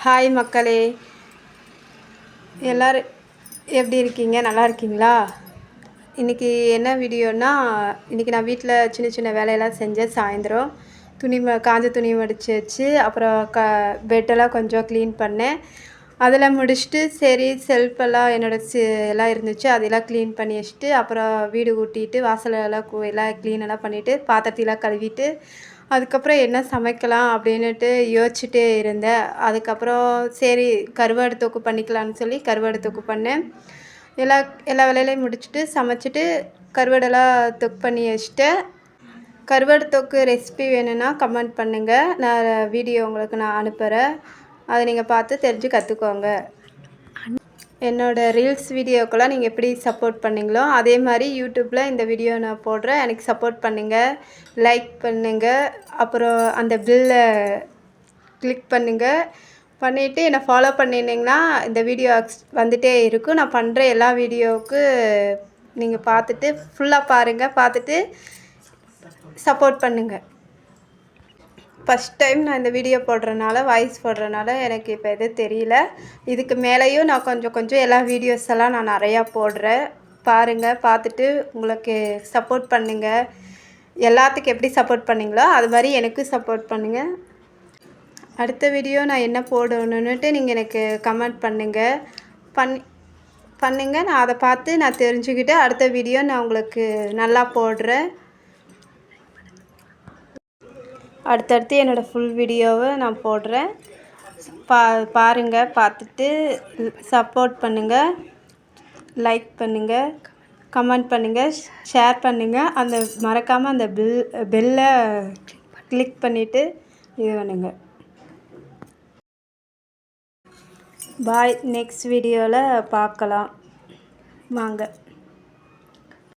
Hi மக்களே, எல்லோரும் எப்படி இருக்கீங்க? நல்லா இருக்கீங்களா? இன்றைக்கி என்ன வீடியோனா, இன்றைக்கி நான் வீட்டில் சின்ன சின்ன வேலையெல்லாம் செஞ்சேன். சாயந்தரம் காஞ்ச துணி மடித்து வச்சு, அப்புறம் பெட்டெல்லாம் கொஞ்சம் க்ளீன் பண்ணேன். அதெல்லாம் முடிச்சுட்டு சரி செல்ஃபெல்லாம் எல்லாம் இருந்துச்சு, அதெல்லாம் க்ளீன் பண்ணி வச்சுட்டு, அப்புறம் வீடு கூட்டிட்டு வாசலெல்லாம் எல்லாம் க்ளீனெல்லாம் பண்ணிவிட்டு, பாத்திரத்தையெல்லாம் கழுவிட்டு, அதுக்கப்புறம் என்ன சமைக்கலாம் அப்படின்னுட்டு யோசிச்சுட்டே இருந்தேன். அதுக்கப்புறம் சரி கருவாடு தொக்கு பண்ணிக்கலான்னு சொல்லி கருவாடு தொக்கு பண்ணேன். எல்லா வேலையிலையும் முடிச்சுட்டு சமைச்சிட்டு கருவாடெல்லாம் தொக்கு பண்ணி வச்சுட்டேன். கருவாடு தொக்கு ரெசிபி வேணும்னா கமெண்ட் பண்ணுங்கள், நான் வீடியோ உங்களுக்கு நான் அனுப்புகிறேன். அதை நீங்கள் பார்த்து தெரிஞ்சு கற்றுக்கோங்க. என்னோடய ரீல்ஸ் வீடியோக்கெல்லாம் நீங்கள் எப்படி சப்போர்ட் பண்ணிங்களோ அதே மாதிரி யூடியூப்பில் இந்த வீடியோ நான் போடுறேன், எனக்கு சப்போர்ட் பண்ணுங்கள், லைக் பண்ணுங்கள், அப்புறம் அந்த பில்லை கிளிக் பண்ணுங்கள். பண்ணிவிட்டு என்னை ஃபாலோ பண்ணினீங்கன்னா இந்த வீடியோ வந்துகிட்டே இருக்கும். நான் பண்ணுற எல்லா வீடியோவுக்கு நீங்கள் பார்த்துட்டு ஃபுல்லாக பாருங்கள், பார்த்துட்டு சப்போர்ட் பண்ணுங்கள். ஃபஸ்ட் டைம் நான் இந்த வீடியோ வாய்ஸ் போடுறனால எனக்கு இப்போ எதுவும் தெரியல. இதுக்கு மேலேயும் நான் கொஞ்சம் எல்லா வீடியோஸ் எல்லாம் நான் நிறையா போடுறேன். பாருங்கள், பார்த்துட்டு உங்களுக்கு சப்போர்ட் பண்ணுங்கள். எல்லாத்துக்கும் எப்படி சப்போர்ட் பண்ணிங்களோ அது மாதிரி எனக்கும் சப்போர்ட் பண்ணுங்கள். அடுத்த வீடியோ நான் என்ன போடணுன்னுட்டு நீங்கள் எனக்கு கமெண்ட் பண்ணுங்கள். நான் அதை பார்த்து நான் தெரிஞ்சுக்கிட்டு அடுத்த வீடியோ நான் உங்களுக்கு நல்லா போடுறேன். அடுத்தடுத்து என்னோடய ஃபுல் வீடியோவை நான் போடுறேன். பாருங்கள், பார்த்துட்டு சப்போர்ட் பண்ணுங்கள், லைக் பண்ணுங்கள், கமெண்ட் பண்ணுங்கள், ஷேர் பண்ணுங்கள். மறக்காமல் அந்த பெல்லை கிளிக் பண்ணிவிட்டு இது பண்ணுங்கள். பாய், நெக்ஸ்ட் வீடியோவில் பார்க்கலாம் வாங்க.